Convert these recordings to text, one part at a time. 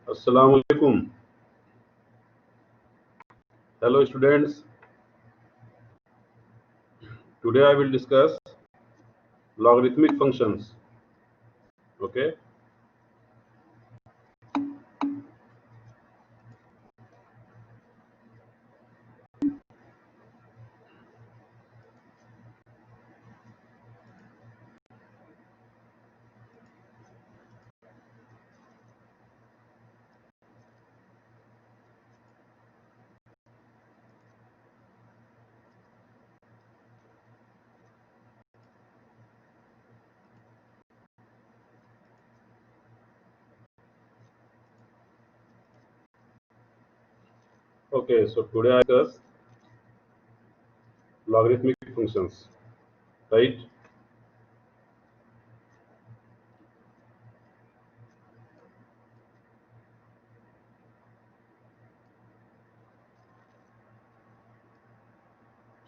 Assalamu alaikum. Hello students. Today I will discuss logarithmic functions. Okay. Okay. So today I discuss logarithmic functions. Right.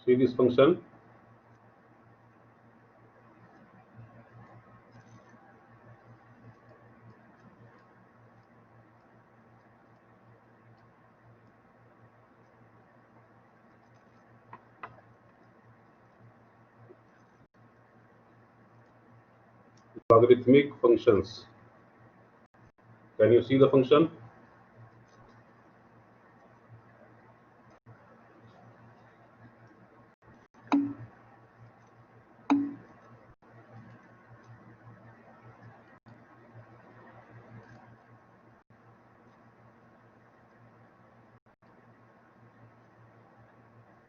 See this function. Logarithmic functions. Can you see the function?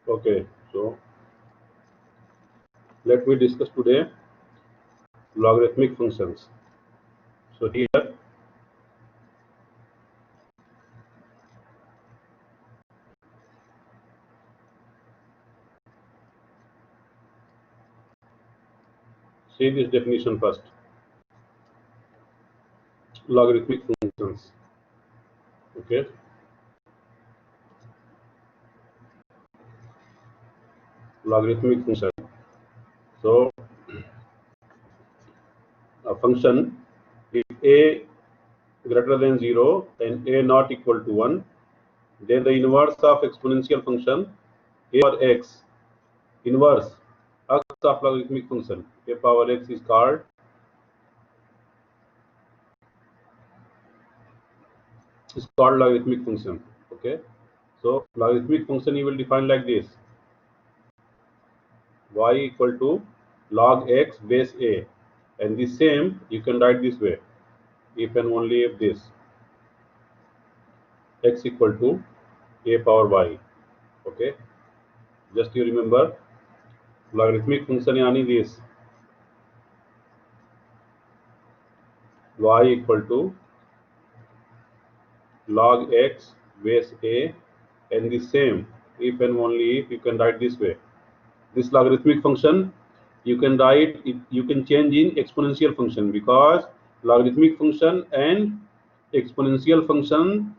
Okay. So let me discuss today logarithmic functions. So here see this definition first. Logarithmic functions. Okay. Logarithmic function. So a function if a greater than 0 and a not equal to 1, then the inverse of exponential function a power x, inverse x of logarithmic function a power x is called logarithmic function. Okay. So logarithmic function you will define like this: y equal to log x base a, and the same you can write this way if and only if this x equal to a power y. Okay. Just you remember logarithmic function yani this y equal to log x base a, and the same if and only if you can write this way. This logarithmic function you can write it, you can change in exponential function, because logarithmic function and exponential function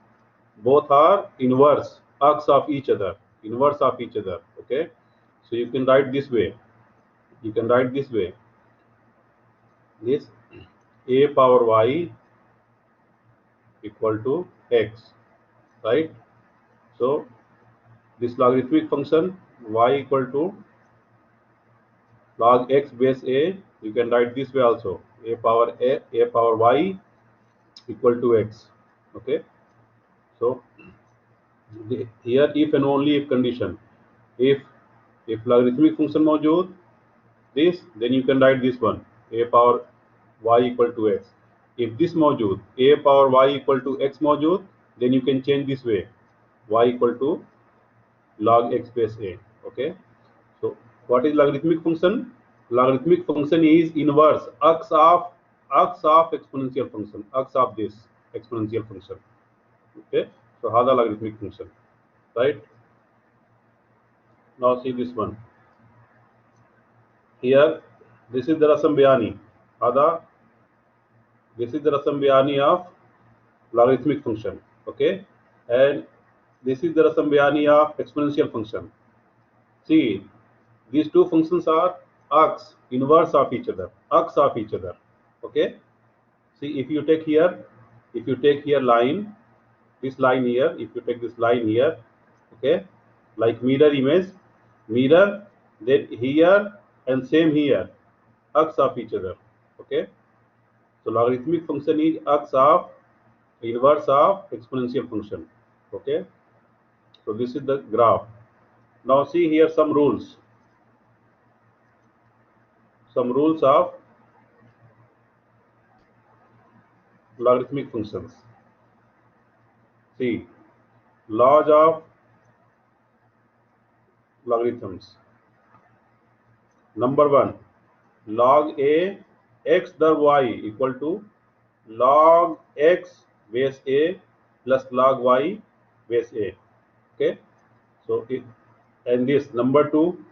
both are inverse arcs of each other, inverse of each other. Okay. So you can write this way, you can write this way: this a power y equal to x, right? So this logarithmic function y equal to log x base a, you can write this way also: a power y equal to x. Okay. So here if and only if condition, if logarithmic function मौजूद this, then you can write this one a power y equal to x. If this मौजूद a power y equal to x मौजूद, then you can change this way y equal to log x base a. Okay. So what is logarithmic function? Logarithmic function is inverse x of exponential function, x of this exponential function. Okay. So هذا logarithmic function, right? Now see this one here. This is the Rasam Bayani. هذا this is the Rasam Bayani of logarithmic function. Okay. And this is the Rasam Bayani of exponential function. See, these two functions are arcs, inverse of each other, Okay. See, if you take here line, this line here, if you take this line here, okay, like mirror image, mirror, then here and same here, x of each other, okay. So logarithmic function is x of inverse of exponential function, okay. So this is the graph. Now see here some rules of logarithmic functions. See, laws of logarithms. Number one, log a x the y equal to log x base a plus log y base a. Okay, so it, and this number two,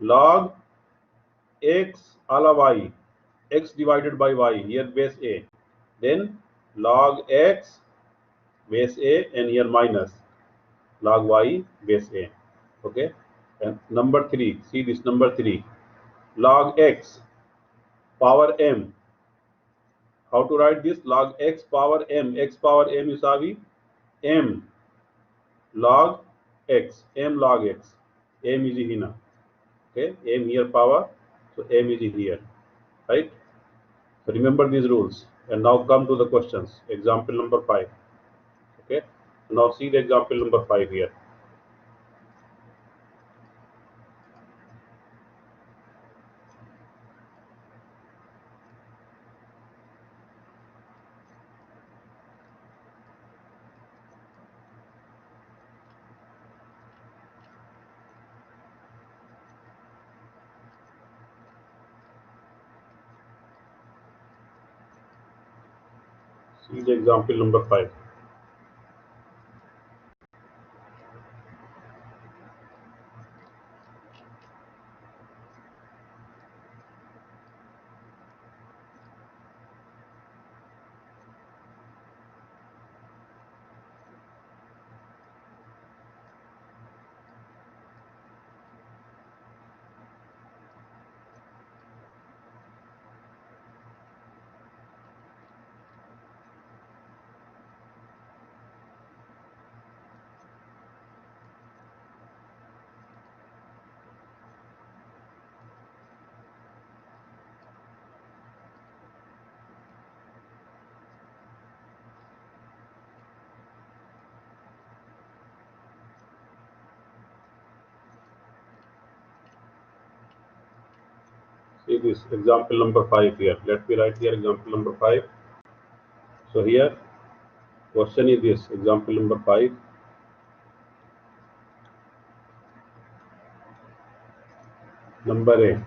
log x ala y, x divided by y, here base a, then log x base a and here minus log y base a. Okay, and number three, see this number three, log x power m. How to write this? Log x power m. X power m is m log x, m log x. M is here. Okay, m here power, so m is here, right? So remember these rules. And now come to the questions. Example number 5. Okay, now see the example number 5 here. See the example number 5. See this example number 5 here. Let me write here example number 5. So here question is this example number 5. Number A.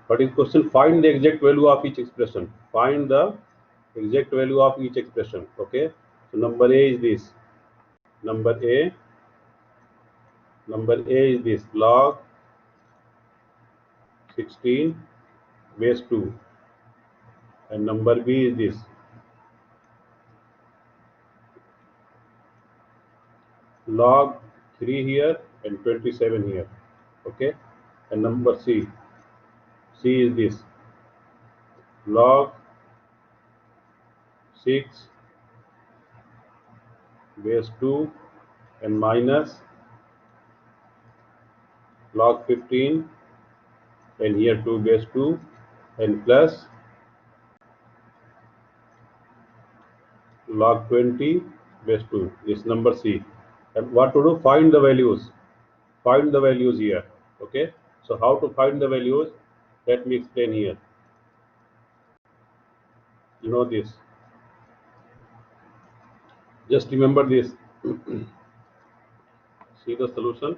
What is question? Find the exact value of each expression. Find the exact value of each expression. Okay. So number A is this. Number A. Number A is this log 16 base 2. And number B is this log 3 here and 27 here. Okay. And number C. C is this log 6 base 2 and minus log 15 and here 2 base 2 and plus log 20 base 2. This number C. And what to do? Find the values. Find the values here. Okay. So how to find the values? Let me explain here. You know this. Just remember this. See the solution.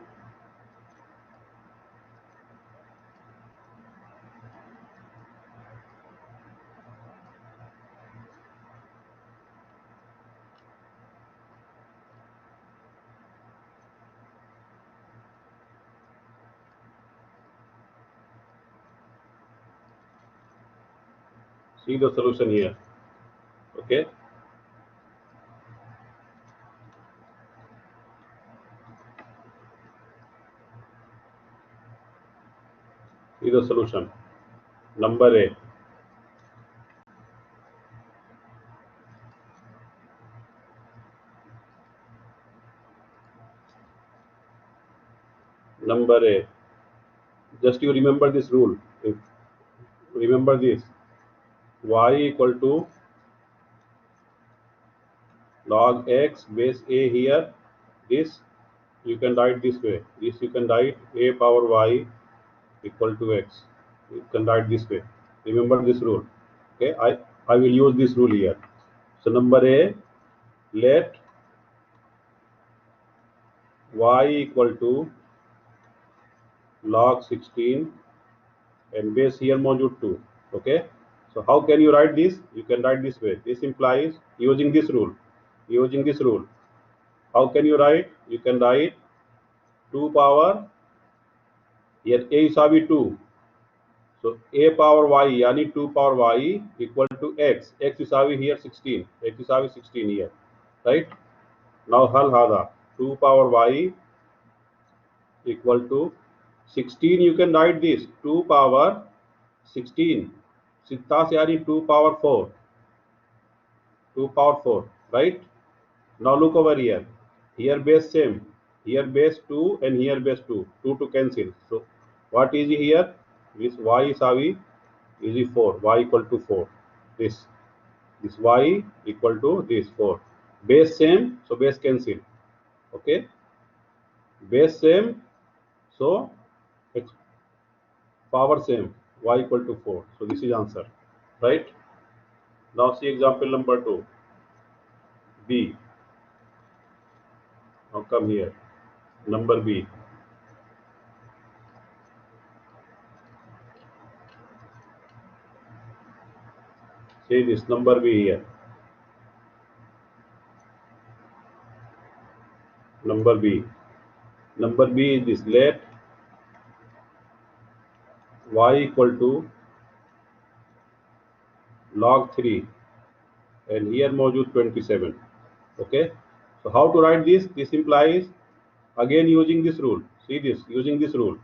See the solution here. Okay. See the solution. Number A. number A. Just you remember this rule. If remember this, y equal to log x base A here. This you can write this way. This you can write a power y equal to x. You can write this way. Remember this rule. Okay, I will use this rule here. So number A, let y equal to log 16 and base here modulo 2. Okay, so how can you write this? You can write this way. This implies using this rule. Using this rule, how can you write? You can write 2 power, here a is 2. So a power y yani 2 power y equal to x. X is here 16. X is 16 here, right? Now hal hada 2 power y equal to 16. You can write this 2 power 16. 6 yani 2 power 4. 2 power 4, right? Now look over here. Here base same. Here base 2 and here base 2. 2 to cancel. So what is here? This y is 4. Y equal to 4. This y equal to this 4. Base same, so base cancel. Okay. Base same, so power same. Y equal to 4. So this is answer. Right. Now see example number 2. B. Now come here. Number B. See this number B here. Number B. Number B is this. Let y equal to log 3 and here modulo 27. Okay. So how to write this? This implies again using this rule. See this, using this rule.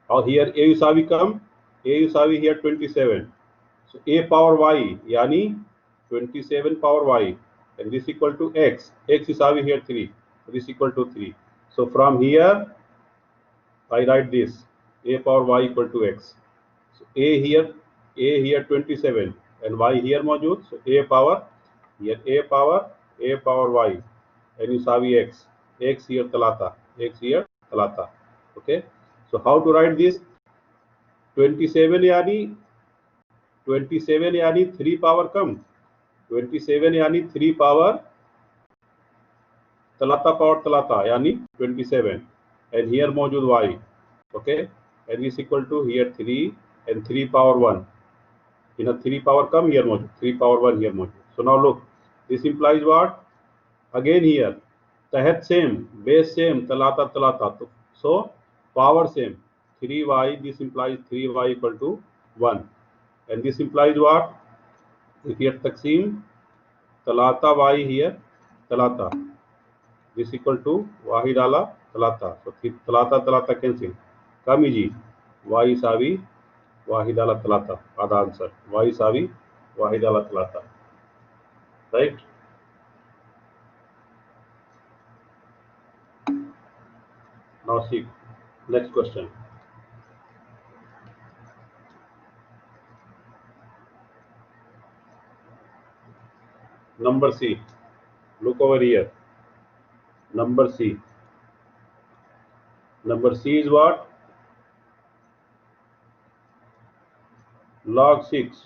How here a usavi come? A usavi here 27. So a power y yani 27 power y and this equal to x. X usavi here 3. So this equal to 3. So from here I write this a power y equal to x. So a here 27 and y here modulo. So a power here a power y and you saw x here talata, x here talata. Okay, so how to write this? 27 यानी 3 power कम, 27 यानी 3 power तलाता यानी 27 and here मौजूद y. Okay, and is equal to here 3 and 3 power 1. In a 3 power come here mode, 3 power 1 here mode. So now look, this implies what? Again here, tahat same, base same, talata. So power same, 3y, this implies 3y equal to 1. And this implies what? If here taksim, talata y here, talata. This equal to wahidala talata. So talata cancel. Come easy. Y is वाहिद अला तलाता आधा answer Y सावी वाहिद अला तलाता right now see next question number C look over here number C is what log 6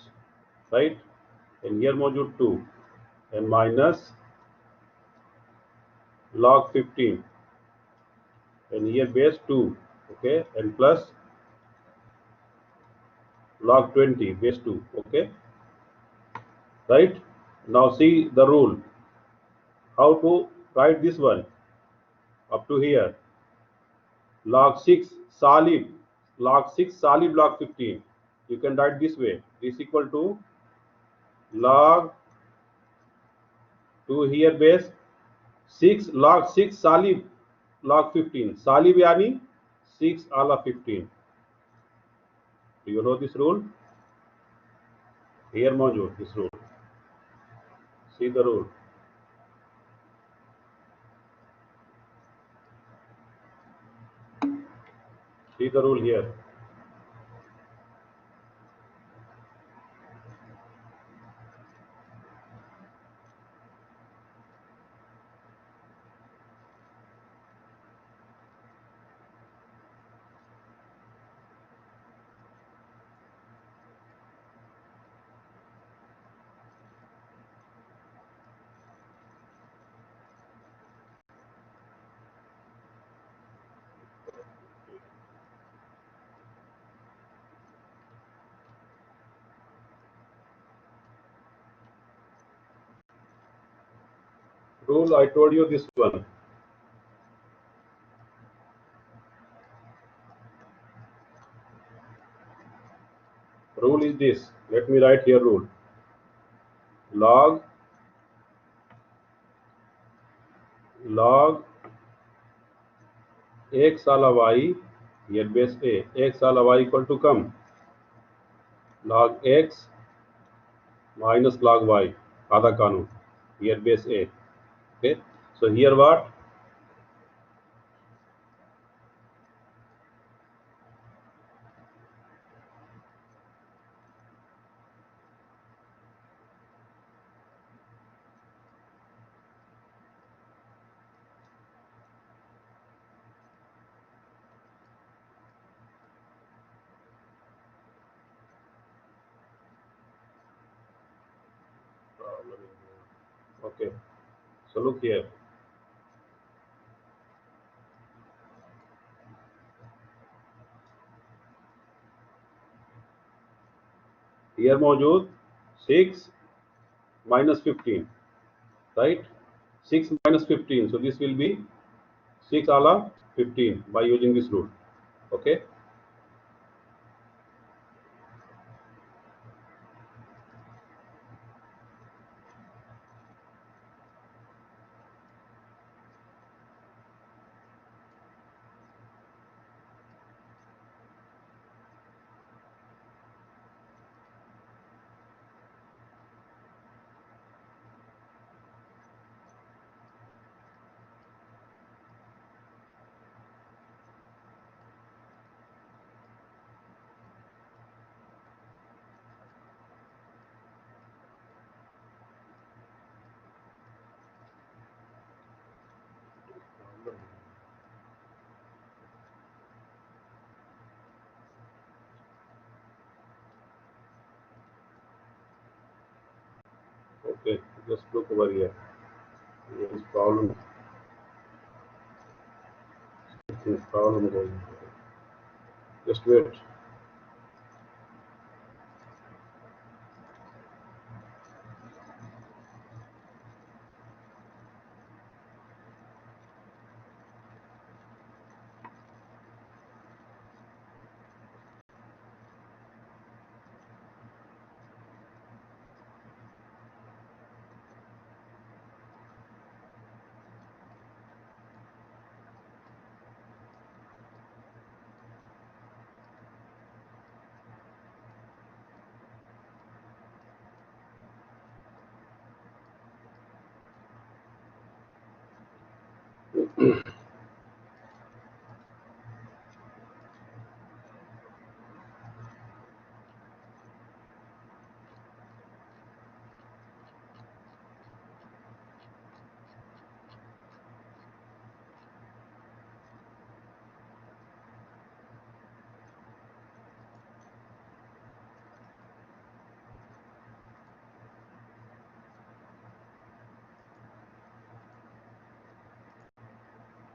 right and here module 2 and minus log 15 and here base 2 okay and plus log 20 base 2 okay right now see the rule how to write this one up to here log 6 salib log 15 you can write this way this equal to log 2 here base 6 log 6 salib log 15 salib yani 6 ala 15 do you know this rule here maujood this rule see the rule See the rule here. Rule, I told you this one. Rule is this. Let me write here rule. Log log x ala y here base a x ala y equal to come log x minus log y आधा कानून here base a. Okay, so here what? Okay, so look here. Here मौजूद 6 minus 15, right? 6 minus 15, so this will be 6 ala 15 by using this rule. Okay, okay, just look over here. Here is problem. This problem going. Just wait.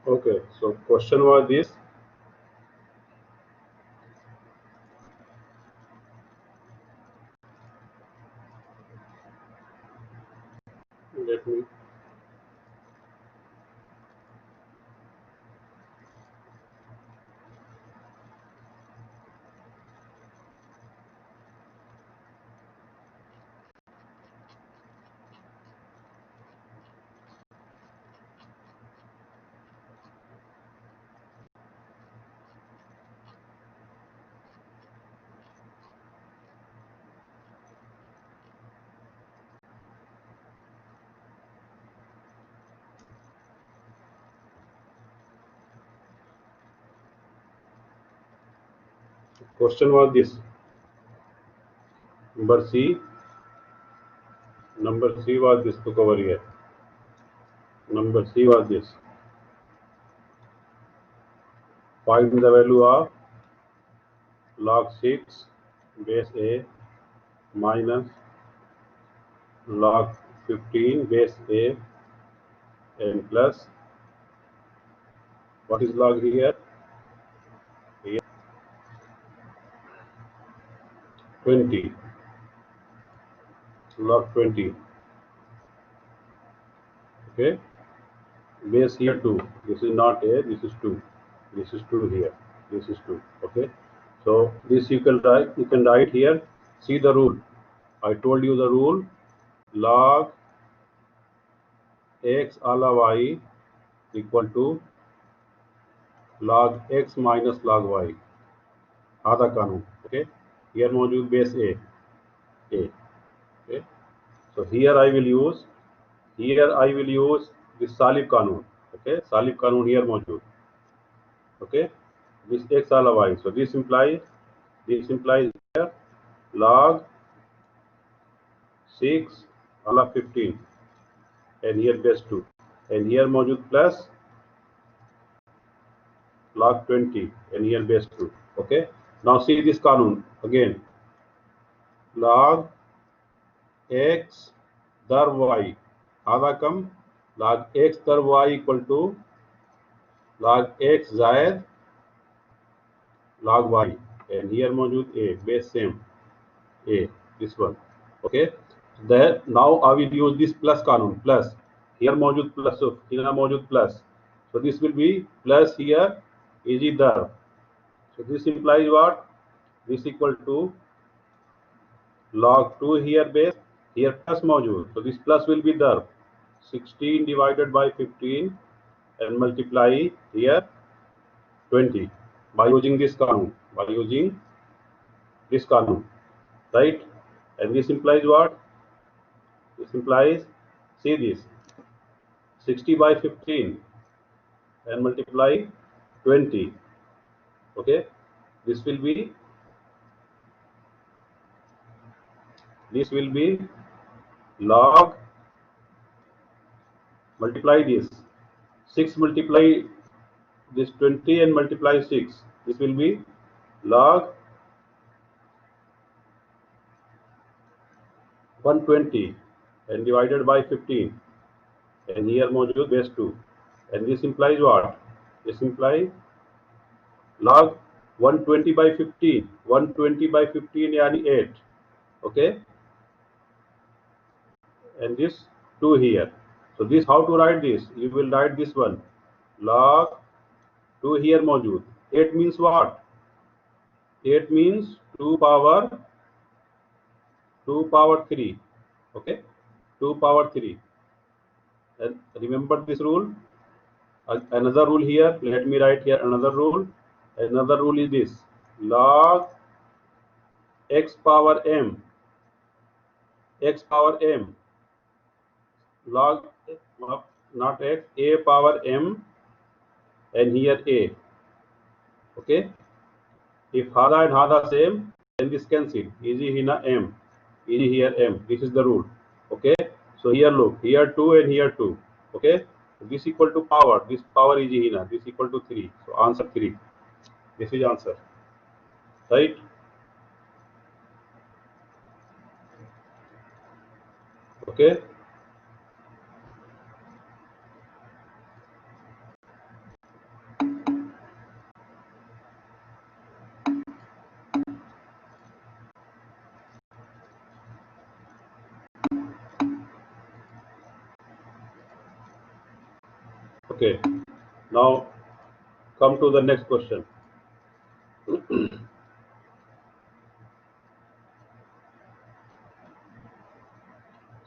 Okay, so question was this. Let me. Question was this. Number C. Number C was this to cover here. Number C was this. Find the value of log 6 base A minus log 15 base A and plus, what is log here? Here 20. Log 20. Okay. Base here 2. This is not A, this is 2. This is 2 here. This is 2. Okay. So this you can write here. See the rule. I told you the rule. Log x ala y equal to log x minus log y. आधा कानून. Okay. Here मौजूद base A. Okay. So here I will use this Salib Kanun. Okay. Salib Kanun here मौजूद. Okay. This x ala y. So this implies here log 6 ala 15 and here base 2 and here मौजूद plus log 20 and here base 2. Okay. Now see this kanun again. Log x dar y आधा कम log x dar y equal to log x जायद log y and here मौजूद a base same a, this one. Okay. There now I will use this plus kanun. Plus here मौजूद plus, so here मौजूद plus, so this will be plus here is dar. So this implies what? This equal to log 2 here base, here plus मौजूद, so this plus will be dar. 16 divided by 15 and multiply here 20 by using this kanun, right? And this implies what? This implies, see this, 60 by 15 and multiply 20. Okay. This will be log, multiply this 6 multiply this 20 and multiply 6. This will be log 120 and divided by 15 and here मौजूद base 2 and this implies what? This implies log 120 by 15. 120 by 15 यानी 8. Okay. And this 2 here. So this, how to write this? You will write this one. Log 2 here मौजूद. 8 means what? 8 means 2 power 3. Okay. 2 power 3. And remember this rule. Another rule here. Let me write here another rule. Another rule is this. Log x power m. X power m. Log, not x, a power m and here a. Okay. If hada and hada same, then this cancel. Easy hina m. Easy here m. This is the rule. Okay. So here look, here 2 and here 2. Okay. This equal to power. This power is hina. This equal to 3. So answer 3. This is answer. Right. Okay. Okay. Now come to the next question.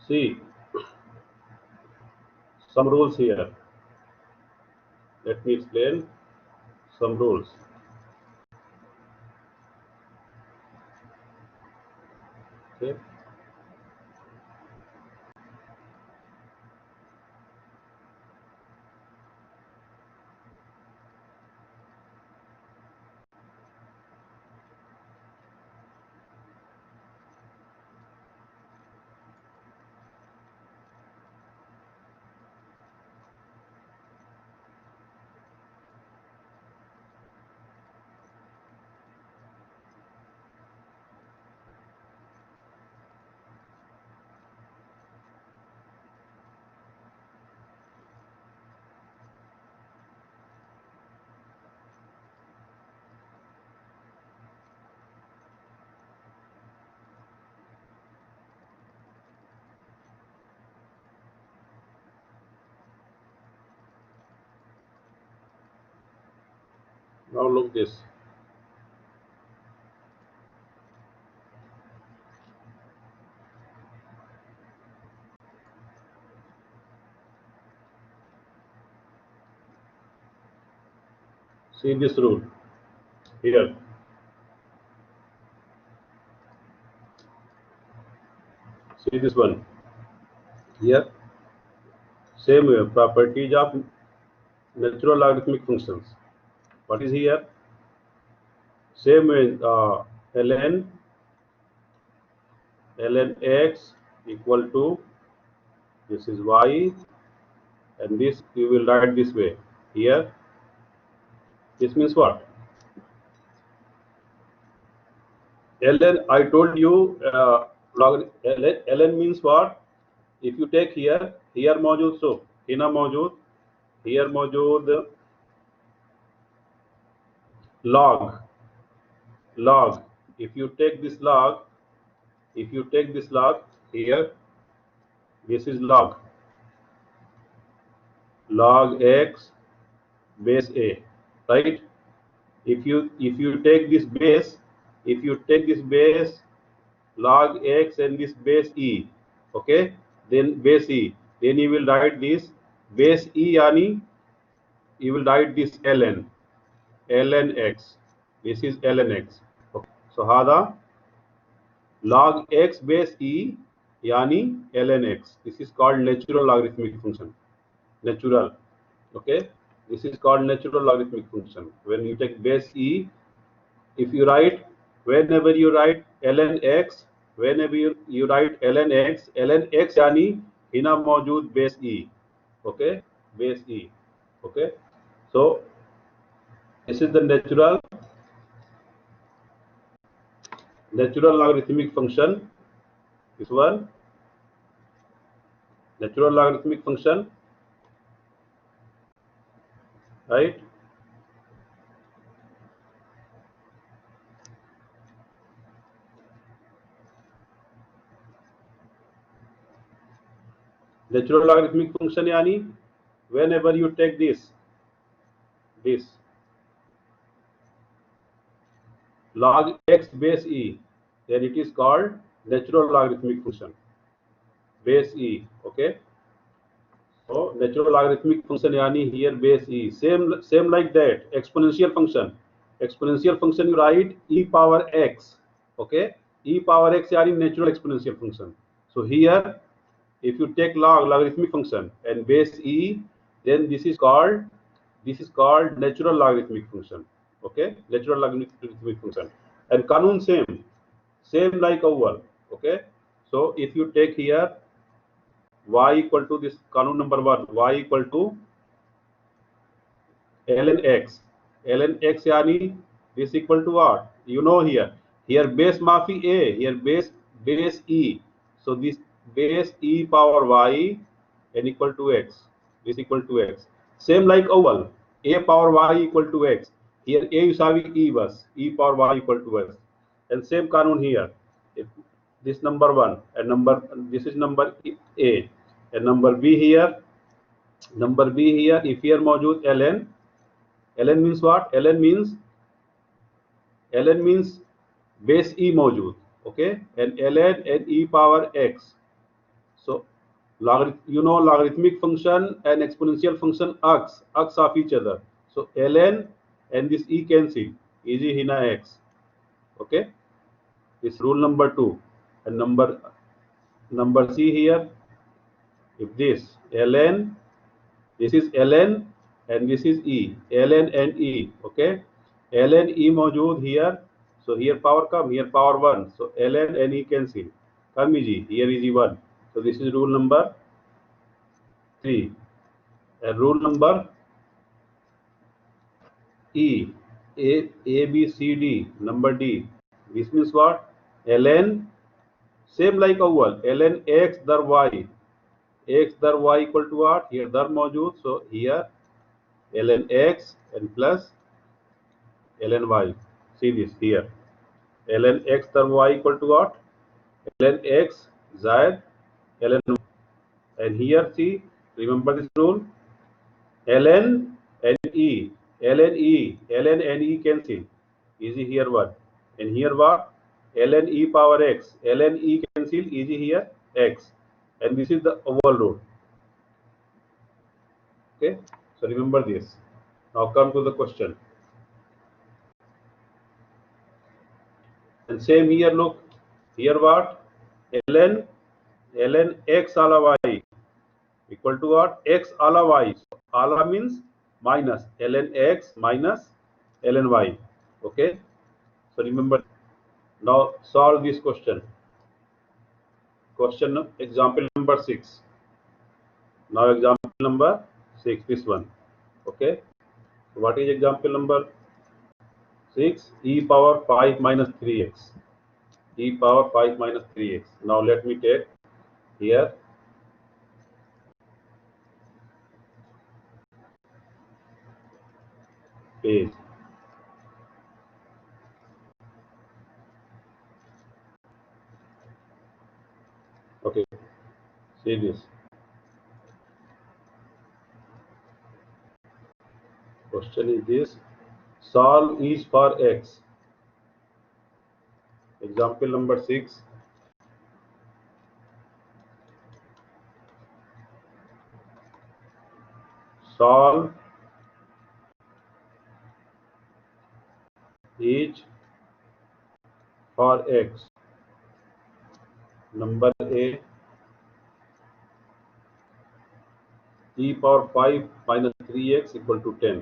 See some rules here. Let me explain some rules. Okay. Now look this. See this rule here. See this one here. Same way, properties of natural logarithmic functions. What is here? Same way, ln x equal to, this is y, and this you will write this way here. This means what? ln, I told you, ln means what? If you take here मौजूद, so Hina मौजूद, here मौजूद log. If you take this log here, this is log x base a, right? If you take this base, log x and this base e, okay, then base e, then you will write this base e, yani you will write this ln x. This is ln x. Okay. So hada log x base e yani ln x. This is called natural logarithmic function. Natural. Okay. This is called natural logarithmic function. When you take base e, if you write, whenever you write ln x, ln x yani hina मौजूद base e. Okay. Base e. Okay. So this is the natural logarithmic function. This one, natural logarithmic function, right? Natural logarithmic function yani whenever you take this log x base e, then it is called natural logarithmic function, base e. Okay. So natural logarithmic function yani here base e. Same like that. Exponential function you write e power x. Okay. E power x yani natural exponential function. So here, if you take logarithmic function and base e, then this is called natural logarithmic function. Okay, natural logarithmic function. And kanun same like our. Okay, so if you take here y equal to this kanun number 1, y equal to ln x yani this equal to what? You know, here base maafi a, here base e. So this base e power y n equal to x, this equal to x. Same like oval, a power y equal to x. Here a yusawi e bus, e power y equal to x. And same kanun here. If this number 1 and this is number a, and number b here, if here मौजूद ln means what? ln means base e मौजूद. Okay, and ln and e power x. So logarithmic function and exponential function arcs of each other. So ln and this e cancel, easy hina x. Okay, this rule number 2. And number c here, if this ln, this is ln and this is e, ln and e. Okay, ln e मौजूद here. So here power come, here power 1. So ln and e cancel, come easy, here is e1. So this is rule number 3. And rule number E, A, B, C, D, number D. This means what? ln, same like oval, ln x dar y. X dar y equal to what? Here dar मौजूद. So here ln x and plus ln y. See this here. ln x dar y equal to what? ln x zaid ln y. And here see, remember this rule, ln and e. ln and e cancel. Easy here what? And here what? ln e power x. ln e cancel. Easy here x. And this is the oval rule. Okay. So remember this. Now come to the question. And same here, look. Here what? ln x ala y equal to what? X ala y. So ala means minus ln x minus ln y. Okay. So remember. Now solve this question. Question example number 6. Now example number 6, this one. Okay. So what is example number 6? E power 5 minus 3x. E power 5 minus 3x. Now let me take here page. Okay. See this. Question is this. Solve each for x. Example number 6. Solve each for x. Number A, e power 5 minus 3x equal to 10.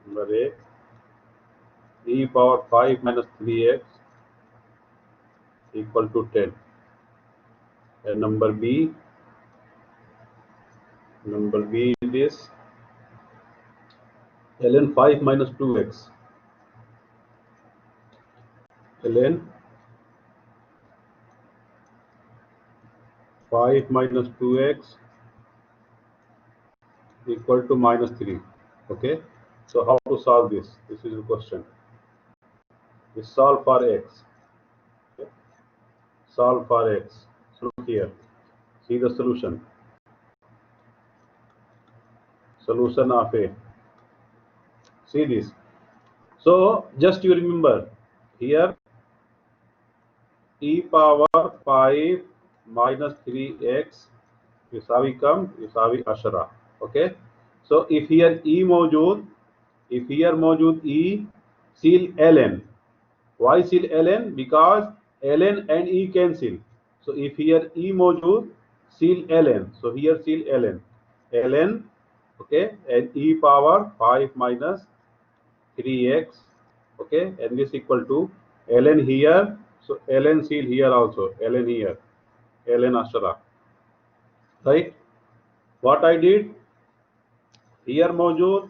Number A, e power 5 minus 3x equal to 10. And number B is this ln 5 minus 2x. ln 5 minus 2x equal to minus 3. Okay. So how to solve this? This is the question. We solve for x. Okay. Solve for x. So look here. See the solution. Solution of A. See this. So just you remember here e power 5 minus 3x yusawi kam yusawi ashara. Okay. So if here e mawjood, if here mawjood e, seal ln. Why seal ln? Because ln and e cancel. So if here e mawjood, seal ln. So here seal ln. ln, okay, and e power 5 minus 3x, okay, and this equal to ln here. So ln seal here also, ln here, ln ashara, right? What I did here मौजूद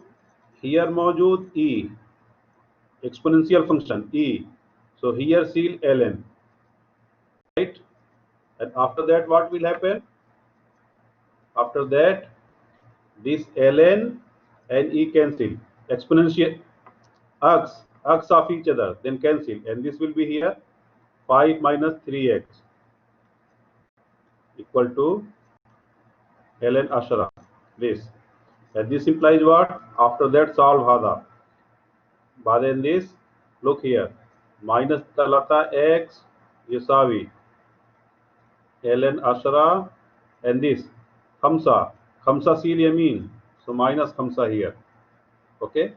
e, exponential function e. So here seal ln, right? And after that, what will happen? After that, this ln and e cancel, exponential arcs of each other, then cancel, and this will be here 5 minus 3x equal to ln ashara. This, and this implies what? After that, solve hada. But then this, look here, minus talata x yusawi ln ashara, and this khamsa seal yamin, so minus khamsa here. Okay.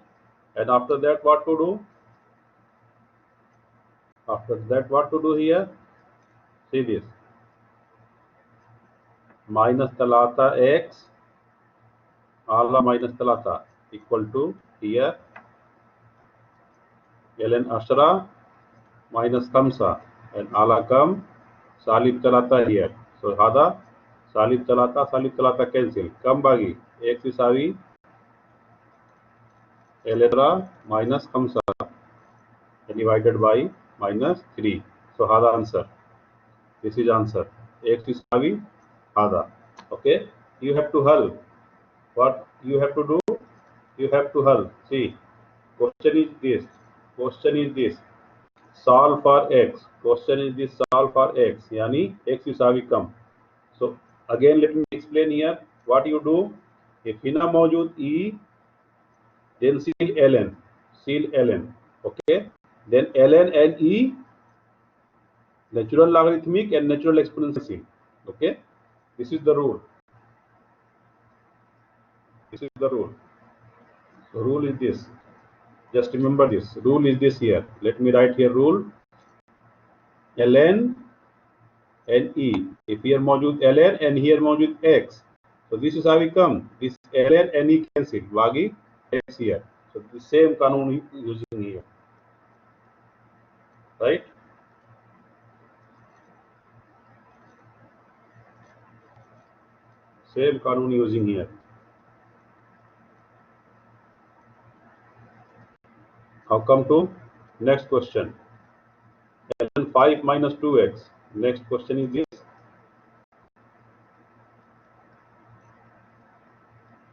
And after that, what to do? After that, what to do here? See this. Minus talata x, ala minus talata equal to here ln ashra minus khamsa, and ala kam salib talata here. So hada salib talata cancel. Kam bagi x isavi ln minus khamsa divided by minus 3. So hada answer. This is answer. X isavi hada. Okay. You have to hull. What you have to do? You have to hull. See, question is this. Question is this. Solve for x. Question is this. Solve for x. Yani x isavi kam. So again let me explain here what you do. If hina मौजूद E, then seal ln, okay, then ln and E natural logarithmic and natural exponential, okay. This is the rule. The rule is this. Just remember this. Rule is this here. Let me write here rule. ln and E. If here मौजूद ln and here मौजूद x. So this is how we come. This ln and E cancel. Wagi x here. So the same कानून using here. Right? Same कानून using here. Now come to next question. ln 5 minus 2x. Next question is this.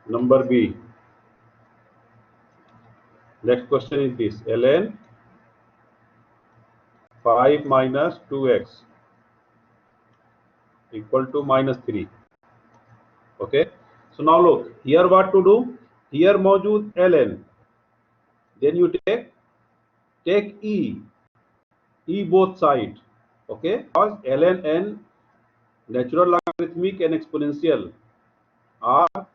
Number B. Next question is this. ln 5 minus 2x equal to minus 3. Okay. So now look, here what to do? Here मौजूद ln. Then you take E both side. Okay. Because ln and natural logarithmic and exponential are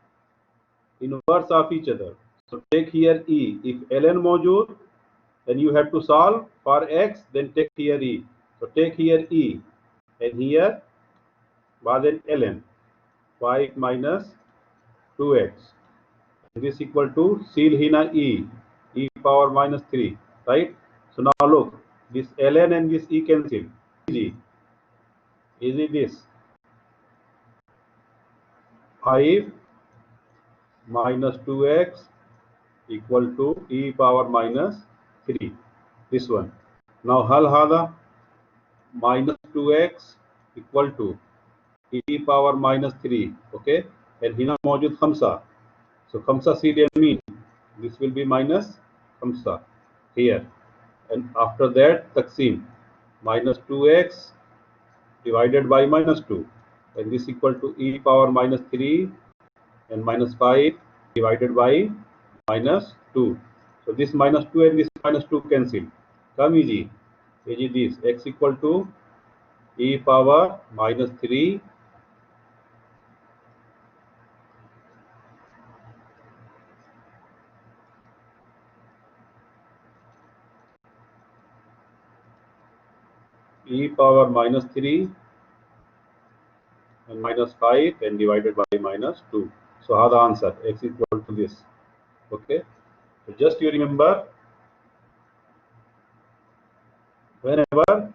inverse of each other. So take here E. If ln मौजूद, then you have to solve for x, then take here E. So take here E, and here then ln 5 minus 2x. This equal to seal hina e power minus 3, right? So now look, this ln and this e cancel. Easy this. 5 minus 2x equal to e power minus 3. This one. Now hal hada minus 2x equal to e power minus 3. Okay, and hina मौजूद 5. So 5 seal yamin. This will be minus 5 here, and after that taksim minus 2x divided by minus 2, and this equal to e power minus 3 and minus 5 divided by minus 2. So this minus 2 and this minus 2 cancel. Come easy this x equal to e power minus 3 e power minus 3 and minus 5 and divided by minus 2. So how the answer x equal to this. Okay, so just you remember, whenever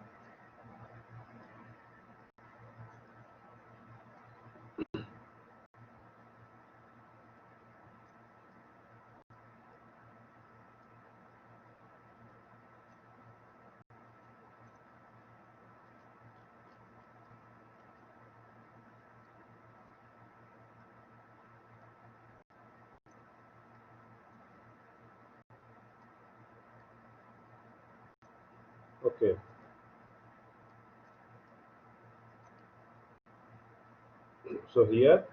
okay, so here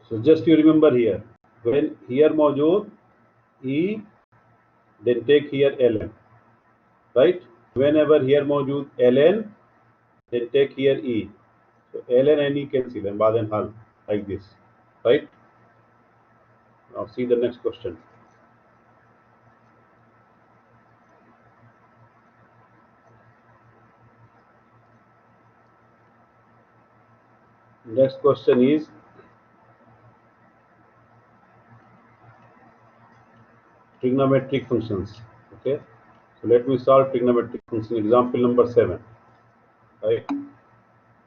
so just you remember here, when here मौजूद e, then take here ln, right? Whenever here मौजूद ln, then take here e. So ln and e cancel and बाद and hal like this, right? Now see the next question. Next question is trigonometric functions. Okay, so let me solve trigonometric function. Example number 7, right?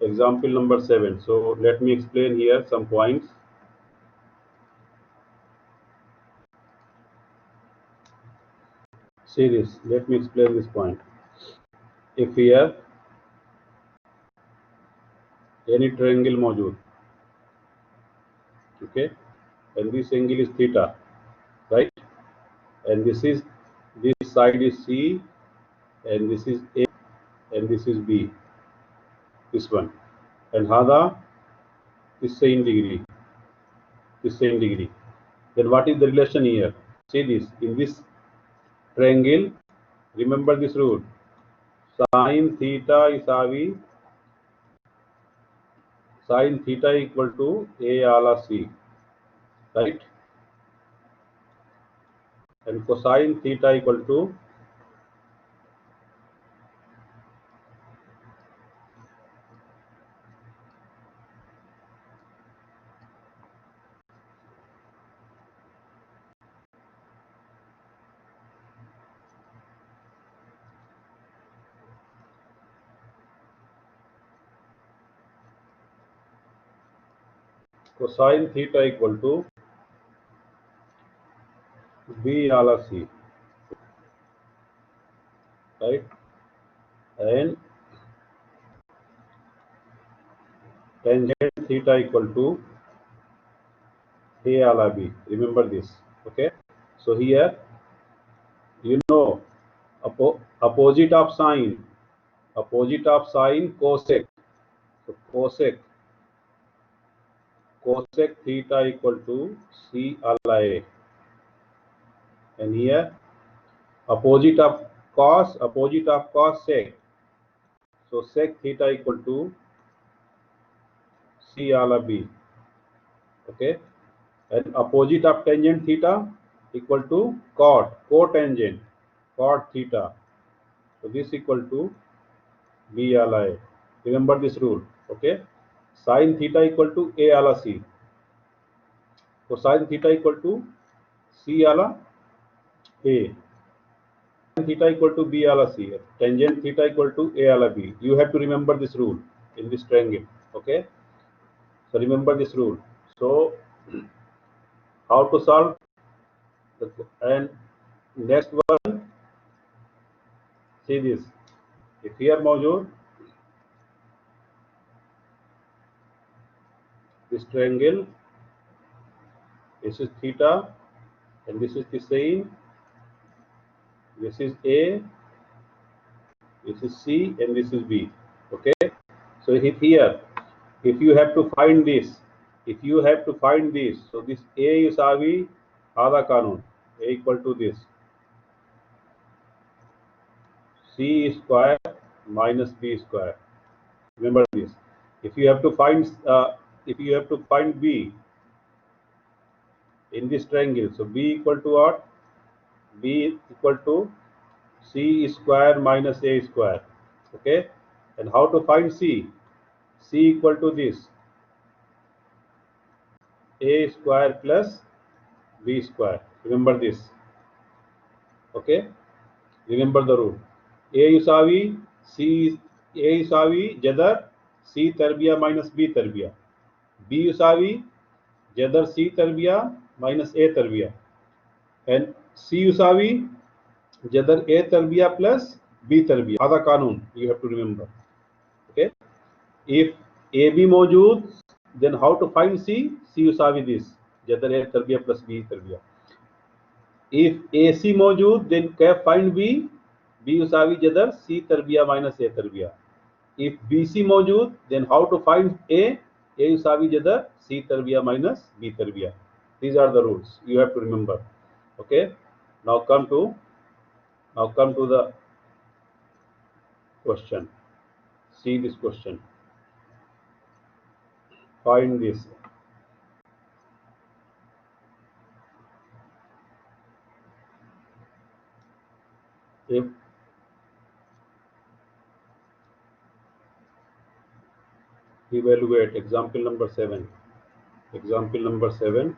Example number 7. So let me explain here some points. See this. Let me explain this point. If here any triangle मौजूद, okay, and this angle is theta, right? and this side is C, and this is A, and this is B, this one, and hada is same degree, is same degree. Then what is the relation here? See this, in this triangle, remember this rule, sin theta equal to A ala C, right? And cosine theta equal to B ala C, right? And tangent theta equal to A ala B. Remember this. Okay. So here, you know, opposite of sine cosec. So cosec theta equal to C ala A. And here, opposite of cos sec. So sec theta equal to C ala B. Okay. And opposite of tangent theta equal to cotangent, cot theta. So this equal to B ala A. Remember this rule. Okay. Sin theta equal to A ala C. So sin theta equal to C ala A. Sin theta equal to B ala C. Tangent theta equal to A ala B. You have to remember this rule in this triangle. Okay. So remember this rule. So how to solve? And next one, see this. If here मौजूद this triangle, this is theta, and this is the sine, this is A, this is C, and this is B. Okay. So if here, if you have to find this, so this A yusawi hada kanun, A equal to this C square minus B square. Remember this. If you have to find B in this triangle, so B equal to what? B equal to C square minus A square. Okay. And how to find C? C equal to this A square plus B square. Remember this. Okay. Remember the rule. A yusawi C, A yusawi jadar C tarbiya minus B tarbiya. B yusawi jadar C tarbiya minus A tarbiya. And C yusawi jadar A tarbiya plus B tarbiya. Hada kanun you have to remember. Okay. If AB मौजूद, then how to find C? C yusawi this jadar A tarbiya plus B tarbiya. If AC मौजूद, then क्या find B? B yusawi jadar C tarbiya minus A tarbiya. If BC मौजूद, then how to find A? A yusawi jadar C tarbiya minus B tarbiya. These are the rules you have to remember. Okay. Now come to the question. See this question. Find this. If evaluate example number 7. Example number 7.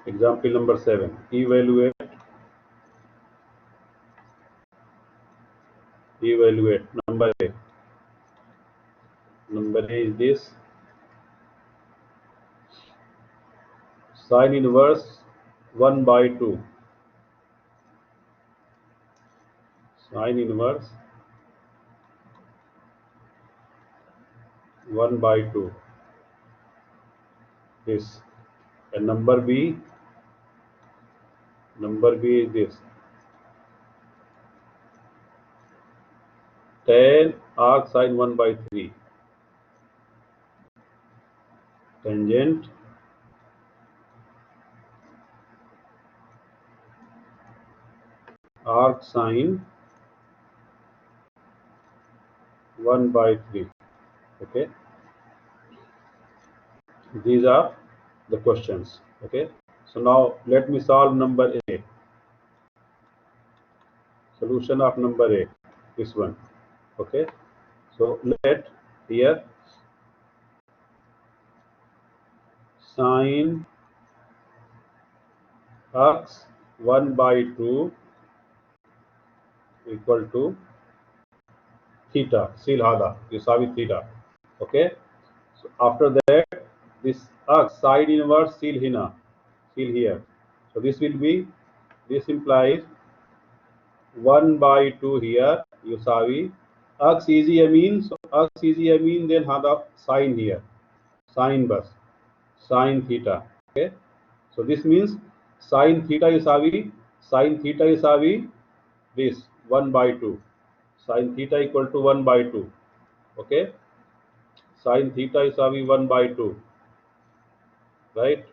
Example number 7. Evaluate number A. Number A is this. Sin inverse 1 by 2. Sin inverse 1 by 2. this, and number B is this. Tan arc sine 1/3 tangent arc sine 1/3. Okay, these are the questions. Okay, so now let me solve number A. Solution of number A, this one. Okay, so let here sine arcs 1/2 equal to theta, seal hada, yusawi theta. Okay, so after that, this arc side inverse seal hina, seal here. So this will be, this implies 1/2 here, yusawi. Arcs easy amine, so arcs easy amine, then hada sine here, sine bus, sine theta. Okay, so this means sine theta yusawi this 1/2. Sine theta equal to 1/2. Okay, sine theta yusawi 1/2. Right.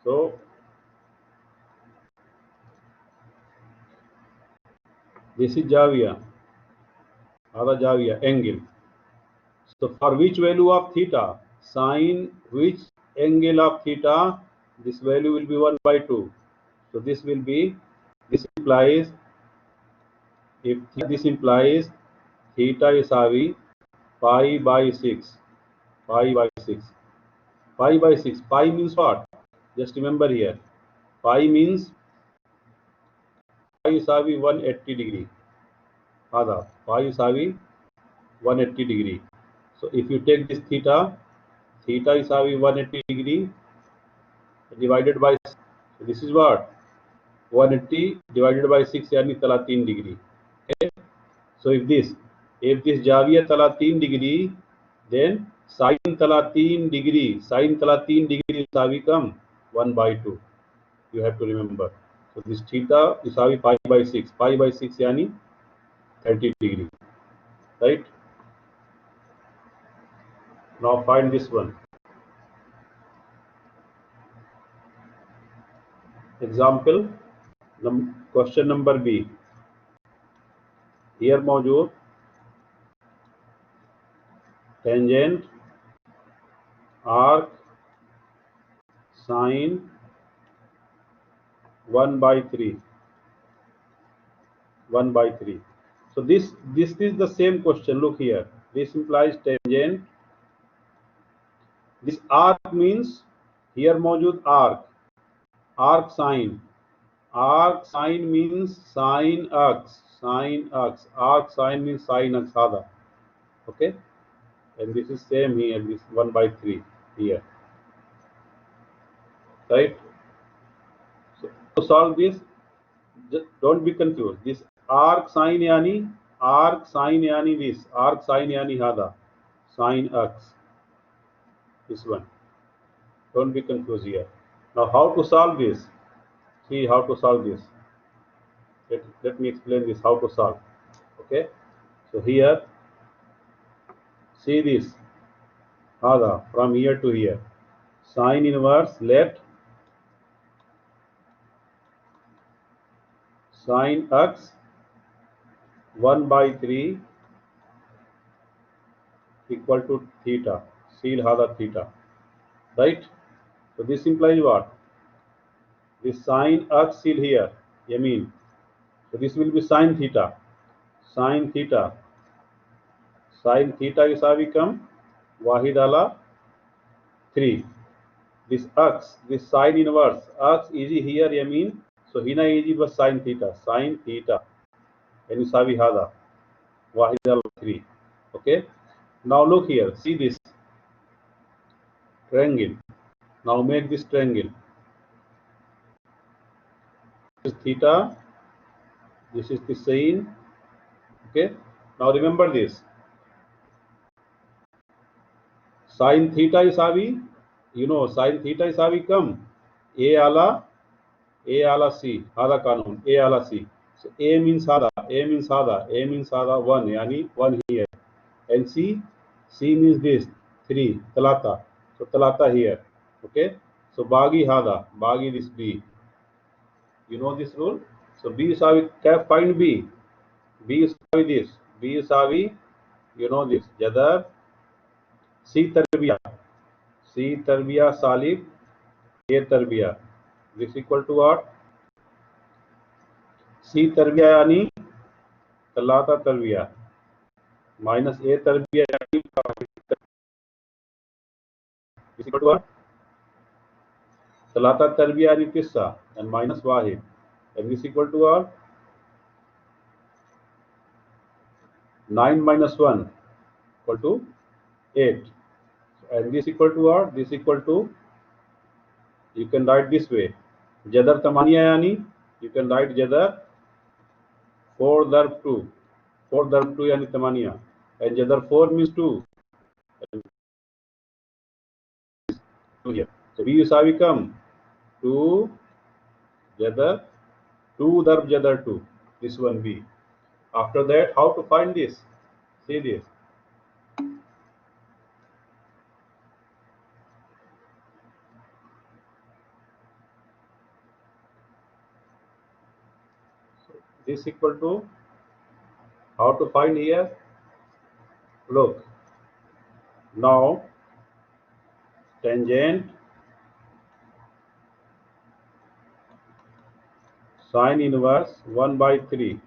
So this is Javier, other Javier angle. So for which value of theta, sine which angle of theta, this value will be 1/2. So this will be, this implies, if this implies theta is pi by 6, pi by 6, pi by 6. Pi means what? Just remember here, pi means pi is 180 degree. Other pi is 180 degree. So if you take this theta, theta is 180 degree divided by, so this is what, 180 divided by 6 यानी तला 3 degree. Okay? So if this जाविया तला 3 degree, then sin तला 3 degree, sin तला 3 degree इसावी come 1/2. You have to remember. So this theta इसावी pi by 6, pi by 6 यानी 30 degree. Right? Now find this one. Example, question number B. Here मौजूद tangent arc sine 1/3. So this is the same question. Look here. This implies tangent. This arc means here मौजूद arc sine. Arc sine means sine x. Arc sine means sine x hada. Okay, and this is same here. This 1/3 here. Right. So to solve this, just don't be confused. This arc sine yani this arc sine yani hada sine x, this one. Don't be confused here. Now how to solve this? See how to solve this. Let me explain this how to solve. Okay, so here see this hada from here to here, sine inverse left sine x 1/3 equal to theta, seal hada theta. Right. So this implies what? This sine x seal here, yamin. So this will be sine theta. Sine theta yusawi come wahid ala 3. This x, this sine inverse x easy here yamin. So hina easy was sine theta and yusawi hada wahid ala 3. Okay. Now look here. See this triangle. Now make this triangle. This is theta. This is the sine. Okay. Now remember this. Sine theta is you know sin theta यसावी come a ala c आधा कानून a ala c. So a means आधा 1 यानी 1 here, and c means this 3 talata. So talata here. Okay, so bagi this b. You know this rule. So b यसावी find b यसावी this, b यसावी you know this jadar c tarbiya salib a tarbiya. This equal to what? c tarbiya यानी तलाता तरबिया minus a तरबिया यानी is equal to what? तलाता तरबिया यानी किस्सा and minus Wahid, and this equal to what? 9 minus 1 equal to 8, and this equal to what? This equal to, you can write this way, जदर तमानिया यानी you can write जदर 4 दर्ब 2 यानी तमानिया, and जदर 4 means 2 here. So b yusawi kam 2 jadar 2 darb jadar 2, this one b. After that, how to find this? See this. So this equal to, how to find here? Look, now tangent sine inverse 1 by 3,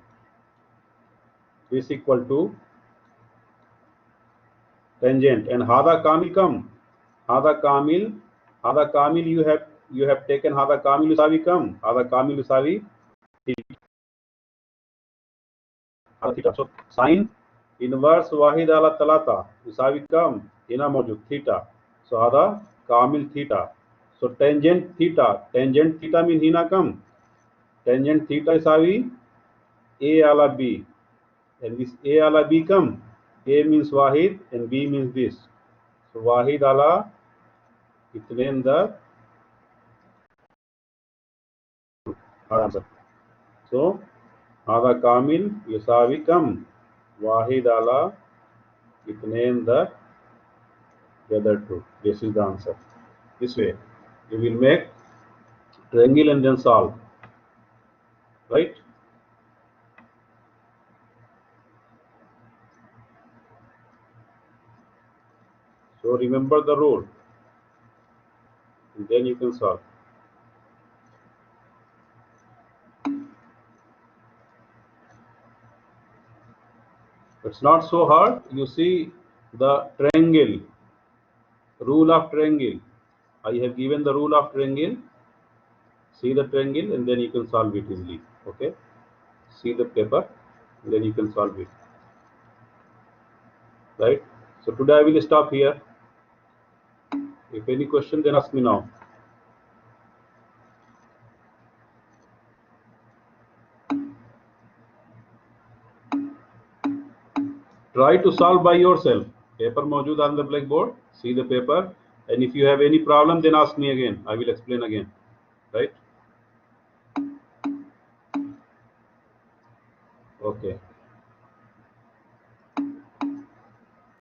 this equal to tangent, and hada kamil kam, hada kamil you have taken hada kamil usavi kam, hada kamil usavi theta. So sine inverse wahid ala talata usavi kam ina mawjud theta. So hada kamil theta. So tangent theta means hina kam, tangent theta isavi a ala b, and this a ala b come, a means wahid and b means this. So wahid ala kitne andar answer. So hada kamil yusavi kam wahid ala kitne andar the other two. This is the answer. This way you will make triangle and then solve, right? So remember the rule, and then you can solve. It's not so hard. You see the triangle, rule of triangle. I have given the rule of triangle. See the triangle and then you can solve it easily. Okay, see the paper and then you can solve it, right? So today I will stop here. If any question, then ask me now. Try to solve by yourself. Paper maujood on the blackboard. See the paper, and if you have any problem, then ask me again. I will explain again, right? Okay.